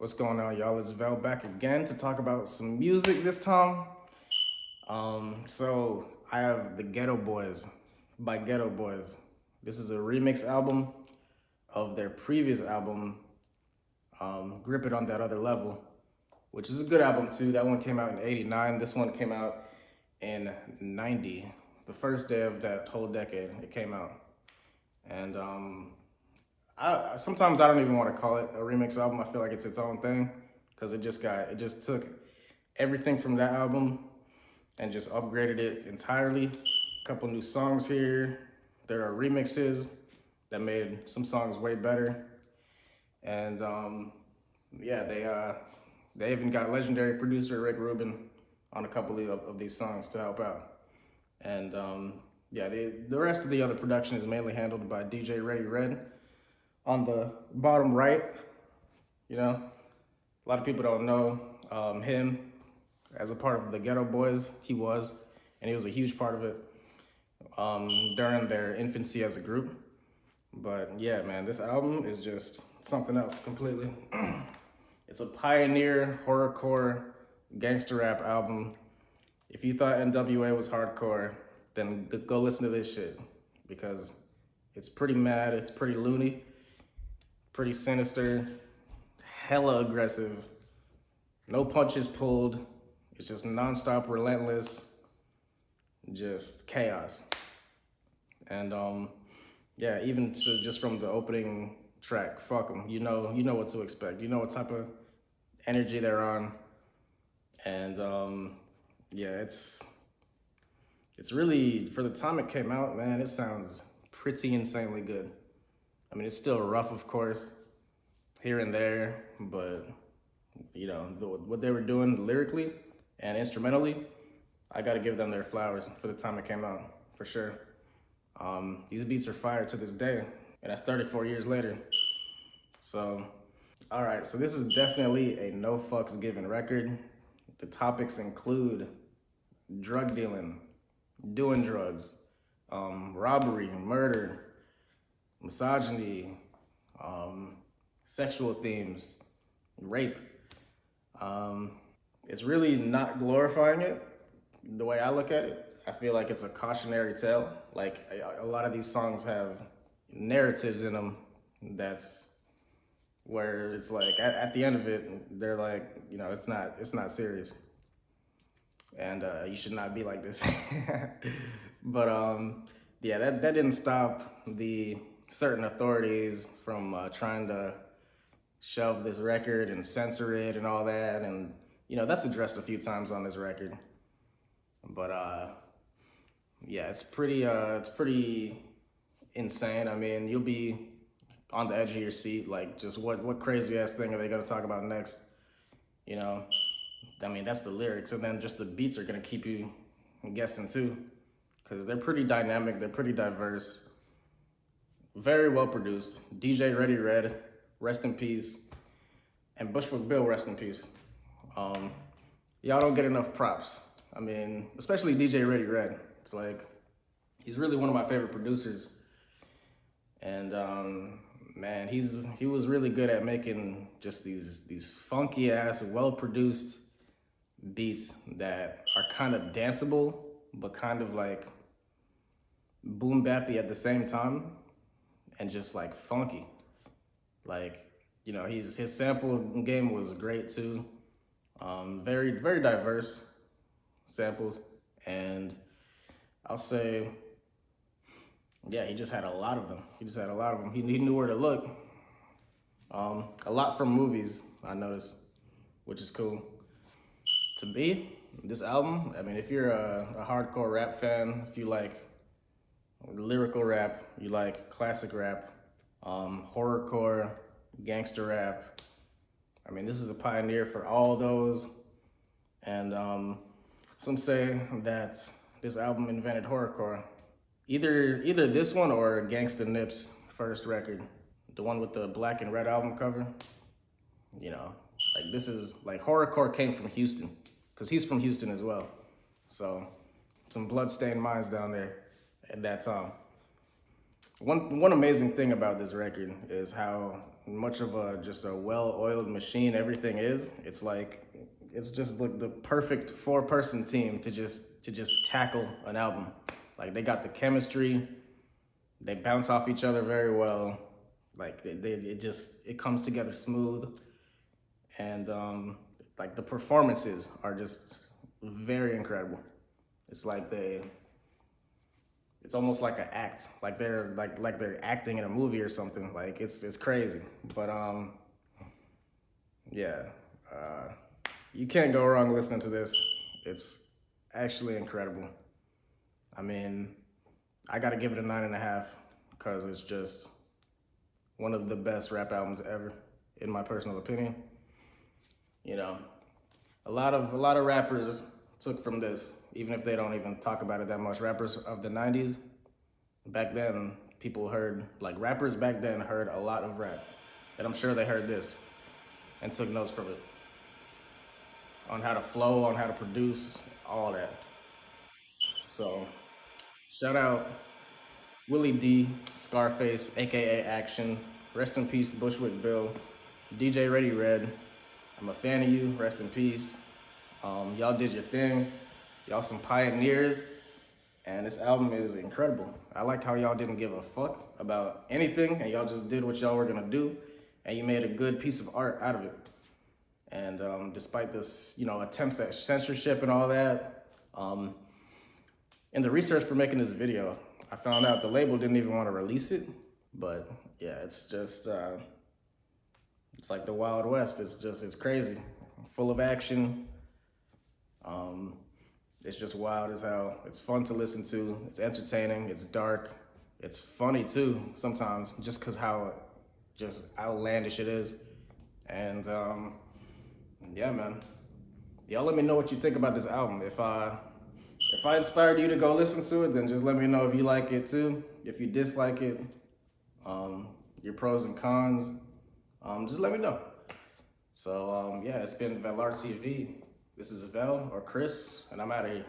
What's going on, y'all? It's Vel back again to talk about some music this time. So I have the Geto Boys by Geto Boys. This is a remix album of their previous album, Grip It on That Other Level, which is a good album too. That one came out in '89. This one came out in '90, the first day of that whole decade. It came out, and sometimes I don't even want to call it a remix album. I feel like it's its own thing because it just took everything from that album and just upgraded it entirely. A couple new songs here. There are remixes that made some songs way better, and yeah, they even got legendary producer Rick Rubin on a couple of these songs to help out, and yeah, the rest of the other production is mainly handled by DJ Ready Red. On the bottom right, a lot of people don't know him as a part of the Geto Boys. He was a huge part of it during their infancy as a group. But yeah, man, this album is just something else completely. It's a pioneer horrorcore gangster rap album. If you thought NWA was hardcore, then go listen to this shit because it's pretty mad, it's pretty loony, pretty sinister, hella aggressive, no punches pulled. It's just nonstop, relentless, just chaos. And yeah, even just from the opening track, fuck them. You know what to expect. You know what type of energy they're on, and yeah, it's really, for the time it came out, man, it sounds pretty insanely good. I mean, it's still rough, of course, here and there, but what they were doing lyrically and instrumentally, I gotta give them their flowers for the time it came out, for sure. These beats are fire to this day, and that's 34 years later. So, all right, so this is definitely a no fucks given record. The topics include drug dealing, doing drugs, robbery, murder, misogyny, sexual themes, rape. It's really not glorifying it the way I look at it. I feel like it's a cautionary tale. Like a lot of these songs have narratives in them that's where it's like at the end of it, they're like, it's not serious. And you should not be like this. But yeah, that didn't stop the certain authorities from trying to shelve this record and censor it and all that, and that's addressed a few times on this record. But yeah, it's pretty insane. I mean, you'll be on the edge of your seat, like, just what crazy ass thing are they gonna talk about next? I mean, that's the lyrics, and then just the beats are gonna keep you guessing too, because they're pretty dynamic, they're pretty diverse, very well produced. DJ Ready Red, rest in peace, and Bushwick Bill, rest in peace. Y'all don't get enough props. I mean, especially DJ Ready Red. It's like, he's really one of my favorite producers, and man, he was really good at making just these funky ass, well produced beats that are kind of danceable, but kind of like boom bappy at the same time, and just like funky. Like, his sample game was great too. Very, very diverse samples, and I'll say, yeah, he just had a lot of them. He knew where to look. A lot from movies, I noticed, which is cool. To me, this album, I mean, if you're a hardcore rap fan, if you like lyrical rap, you like classic rap, horrorcore, gangster rap, I mean, this is a pioneer for all those. And some say that this album invented horrorcore. Either this one or Gangsta Nip's first record, the one with the black and red album cover. Like, this is like, horrorcore came from Houston, because he's from Houston as well. So some bloodstained minds down there at that time. One amazing thing about this record is how much of a just a well-oiled machine everything is. It's like it's just like the perfect four-person team to just tackle an album. Like they got the chemistry, they bounce off each other very well. Like it comes together smooth, and like the performances are just very incredible. It's like it's almost like an act, like they're acting in a movie or something. Like it's crazy, but yeah, you can't go wrong listening to this. It's actually incredible. I mean, I gotta give it a 9.5 because it's just one of the best rap albums ever, in my personal opinion. You know, a lot of rappers took from this, even if they don't even talk about it that much. Rappers of the 90s, back then, rappers back then heard a lot of rap. And I'm sure they heard this and took notes from it. On how to flow, on how to produce, all that. So, shout out Willie D, Scarface, aka Action. Rest in peace, Bushwick Bill. DJ Ready Red. I'm a fan of you. Rest in peace. Y'all did your thing. Y'all some pioneers. And this album is incredible. I like how y'all didn't give a fuck about anything and y'all just did what y'all were gonna do. And you made a good piece of art out of it. And despite this, attempts at censorship and all that, in the research for making this video, I found out the label didn't even want to release it. But yeah, it's just, it's like the Wild West. It's crazy, full of action. It's just wild as hell. It's fun to listen to. It's entertaining. It's dark. It's funny too sometimes, just cause how just outlandish it is. And yeah, man. Y'all let me know what you think about this album. If I inspired you to go listen to it, then just let me know if you like it too. If you dislike it, your pros and cons, just let me know. So yeah, it's been Velar TV. This is Vel or Chris, and I'm out of here.